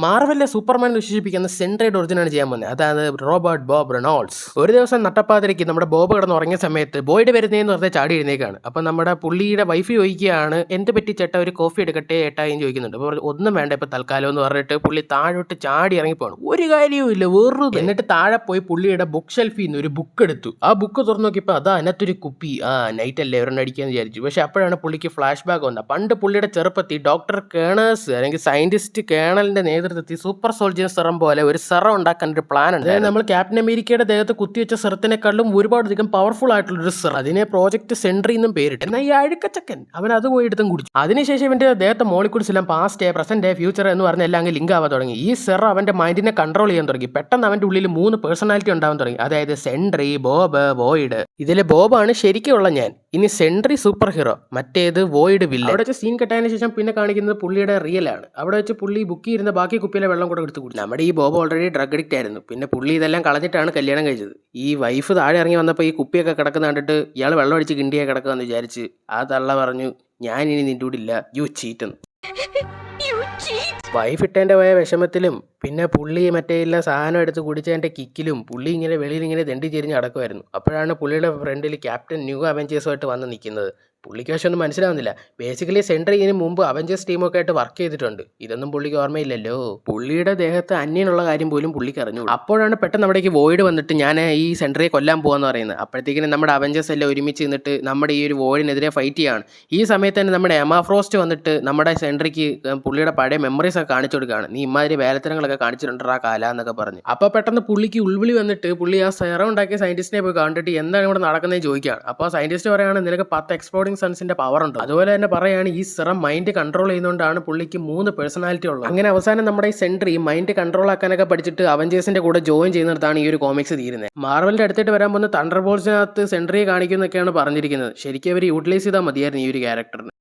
മാർവലിലെ Superman എന്ന് വിശേഷിപ്പിക്കുന്ന centroid ഒറിജിനാണ് ചെയ്യാൻ പോകുന്നത്. അതായത് റോബർട്ട് ബോബ് റെനോൾഡ്സ്. ഒരു ദിവസം നട്ടപ്പാതിരയ്ക്ക് നമ്മുടെ ബോബ് കിടന്ന് ഉറങ്ങിയ സമയത്ത് ബോയ്ഡ് വരുന്നതെന്ന് പറഞ്ഞാൽ ചാടി എഴുന്നേക്കാണ്. അപ്പം നമ്മുടെ പുള്ളിയുടെ വൈഫ് ചോദിക്കുകയാണ്, എന്ത് പറ്റി ചേട്ടാ, ഒരു കോഫി എടുക്കട്ടെ ഏട്ടായും ചോദിക്കുന്നുണ്ട്. അപ്പോൾ ഒന്നും വേണ്ട ഇപ്പം തൽക്കാലം എന്ന് പറഞ്ഞിട്ട് പുള്ളി താഴോട്ട് ചാടി ഇറങ്ങിപ്പോകണം. ഒരു കാര്യവും ഇല്ല, വെറുതെ. എന്നിട്ട് താഴെ പോയി പുള്ളിയുടെ ബുക്ക് ഷെൽഫിൽ നിന്ന് ഒരു ബുക്ക് എടുത്തു. ആ ബുക്ക് തുറന്നു നോക്കിയപ്പോൾ അതാ അതിനകത്തൊരു കുപ്പി. നൈറ്റ് അല്ലേ ഒരെണ്ണം അടിക്കാന്ന് വിചാരിച്ചു. പക്ഷെ അപ്പോഴാണ് പുള്ളിക്ക് ഫ്ലാഷ് ബാക്ക് വന്നത്. പണ്ട് പുള്ളിയുടെ ചെറുപ്പത്തിൽ ഡോക്ടർ കേണേഴ്സ് അല്ലെങ്കിൽ സയന്റിസ്റ്റ് കേണലിന്റെ നേതൃത്വത്തിൽ സൂപ്പർ സോൾജിയർ സെറം പോലെ ഒരു സെറം ഉണ്ടാക്കാൻ ഒരു പ്ലാൻ ഉണ്ട്. അതായത് നമ്മൾ ക്യാപ്റ്റൻ അമേരിക്കയുടെ ദേഹത്ത് കുത്തിവെച്ച സെറത്തിനെക്കാളും ഒരുപാടധികം പവർഫുൾ ആയിട്ടുള്ള ഒരു സെറം. അതിനെ പ്രോജക്ട് സെൻട്രി എന്നും പേരിട്ട്. എന്നാൽ ഈ അഴുക്കച്ചക്കൻ അവൻ അത് പോയി എടുത്തും കുടിച്ചു. അതിനുശേഷം ഇവന്റെ ദേഹത്തെ മോളിക്യൂൾസ് എല്ലാം പാസ്റ്റ് പ്രസന്റ് ഫ്യൂച്ചർ എന്ന് പറഞ്ഞ എല്ലാം അങ്ങ് ലിങ്ക് ആവാൻ തുടങ്ങി. ഈ സെറം അവന്റെ മൈൻഡിനെ കൺട്രോൾ ചെയ്യാൻ തുടങ്ങി. പെട്ടെന്ന് അവന്റെ ഉള്ളിൽ 3 പേഴ്സണാലിറ്റി ഉണ്ടാവാൻ തുടങ്ങി. അതായത് സെൻട്രി, ബോബ്, വോയിഡ്. ഇതിലെ ബോബാണ് ശരിക്കുള്ള ഞാൻ. ഇനി സെൻട്രി സൂപ്പർ ഹീറോ, മറ്റേത് വോയിഡ് വില്ലൻ. അവിടെ വെച്ച് സീൻ കെട്ടതിന് ശേഷം പിന്നെ കാണിക്കുന്നത് പുള്ളിയുടെ റിയൽ ആണ്. അവിടെ വെച്ച് പുള്ളി ബുക്ക് ചെയ്യുന്ന ബാക്കി കുപ്പിയിലെ വെള്ളം കൂടെ എടുത്ത് കുടിച്ചു. നമ്മുടെ ഈ ബോബ് ഓൾറെഡി ഡ്രഗ് അഡിക്റ്റ് ആയിരുന്നു. പിന്നെ പുള്ളി ഇതെല്ലാം കളഞ്ഞിട്ടാണ് കല്യാണം കഴിച്ചത്. ഈ വൈഫ് താഴെ ഇറങ്ങി വന്നപ്പോൾ ഈ കുപ്പിയൊക്കെ കിടക്കുന്ന കണ്ടിട്ട് ഇയാൾ വെള്ളം അടിച്ച് കിണ്ടിയെ കിടക്കുമെന്ന് വിചാരിച്ച് ആ തള്ള പറഞ്ഞു, ഞാൻ ഇനി നിൻ്റെ കൂടെ ഇല്ല, യു ചീറ്റ് എന്ന്. വൈഫ് ഇട്ടേൻ്റെ പോയ വിഷമത്തിലും പിന്നെ പുള്ളി മറ്റേ എല്ലാ സാധനം എടുത്ത് കുടിച്ചതിൻ്റെ കിക്കിലും പുള്ളി ഇങ്ങനെ വെളിയിൽ ഇങ്ങനെ തെണ്ടി ചെരിഞ്ഞ് നടക്കുമായിരുന്നു. അപ്പോഴാണ് പുള്ളിയുടെ ഫ്രണ്ടിൽ ക്യാപ്റ്റൻ ന്യൂ അവഞ്ചേഴ്സുമായിട്ട് വന്ന് നിൽക്കുന്നത്. പുള്ളിക്ക് പക്ഷെ ഒന്നും മനസ്സിലാവുന്നില്ല. ബേസിക്കലി സെൻട്രി ഇതിന് മുമ്പ് അവഞ്ചേഴ്സ് ടീമൊക്കെ ആയിട്ട് വർക്ക് ചെയ്തിട്ടുണ്ട്. ഇതൊന്നും പുള്ളിക്ക് ഓർമ്മയില്ലല്ലോ. പുള്ളിയുടെ ദേഹത്ത് അന്യനുള്ള കാര്യം പോലും പുള്ളിക്ക് അറിഞ്ഞു. അപ്പോഴാണ് പെട്ടെന്ന് അവിടേക്ക് വോയിഡ് വന്നിട്ട് ഞാൻ ഈ സെൻട്രിയെ കൊല്ലാൻ പോകാന്ന് പറയുന്നത്. അപ്പോഴത്തേക്കിനും നമ്മുടെ അവഞ്ചേഴ്സ് എല്ലാം ഒരുമിച്ച് നിന്നിട്ട് നമ്മുടെ ഈ ഒരു വോയിഡിനെതിരെ ഫൈറ്റ് ചെയ്യാണ്. ഈ സമയത്ത് തന്നെ നമ്മുടെ എമാ ഫ്രോസ്റ്റ് വന്നിട്ട് നമ്മുടെ സെൻട്രിക്ക് പുള്ളിയുടെ പഴയ മെമ്മറീസ് ഒക്കെ കാണിച്ചു കൊടുക്കുകയാണ്. നീ ഇമാതിരി വേലത്തരങ്ങളൊക്കെ കാണിച്ചിട്ടുണ്ടാ കാല എന്നൊക്കെ പറഞ്ഞ്. അപ്പോൾ പെട്ടെന്ന് പുള്ളിക്ക് ഉൾവിളി വന്നിട്ട് പുള്ളി ആ സെറം ഉണ്ടാക്കിയ സയന്റിസ്റ്റിനെ പോയി കണ്ടിട്ട് എന്താണ് ഇവിടെ നടക്കുന്നതെന്ന് ചോദിക്കുകയാണ്. അപ്പോൾ സയന്റിസ്റ്റ് പറയുകയാണ്, നിനക്ക് 10 എക്സ്പ്ലോഡിംഗ് സൺസിന്റെ പവർ ഉണ്ട്. അതുപോലെ തന്നെ പറയാണ് ഈ സെറം മൈൻഡ് കൺട്രോൾ ചെയ്യുന്നതുകൊണ്ടാണ് പുള്ളിക്ക് 3 പേഴ്സണാലിറ്റി ഉള്ളത്. അങ്ങനെ അവസാനം നമ്മുടെ ഈ സെൻട്രി മൈൻഡ് കൺട്രോൾ ആക്കാനൊക്കെ പഠിച്ചിട്ട് അവഞ്ചേഴ്സിന്റെ കൂടെ ജോയിൻ ചെയ്യുന്നിടത്താണ് ഈ ഒരു കോമിക്സ് തീരുന്നത്. മാർവലിന്റെ അടുത്തിട്ട് വരാൻ പോകുന്ന തണ്ടർ ബോൾസിനകത്ത് സെൻട്രിയെ കാണിക്കുന്നൊക്കെയാണ് പറഞ്ഞിരിക്കുന്നത്. ശരിക്കും അവർ യൂട്ടിലൈസ് ചെയ്താൽ മതിയായിരുന്നു ഈ ഒരു ക്യാരക്ടറിന്.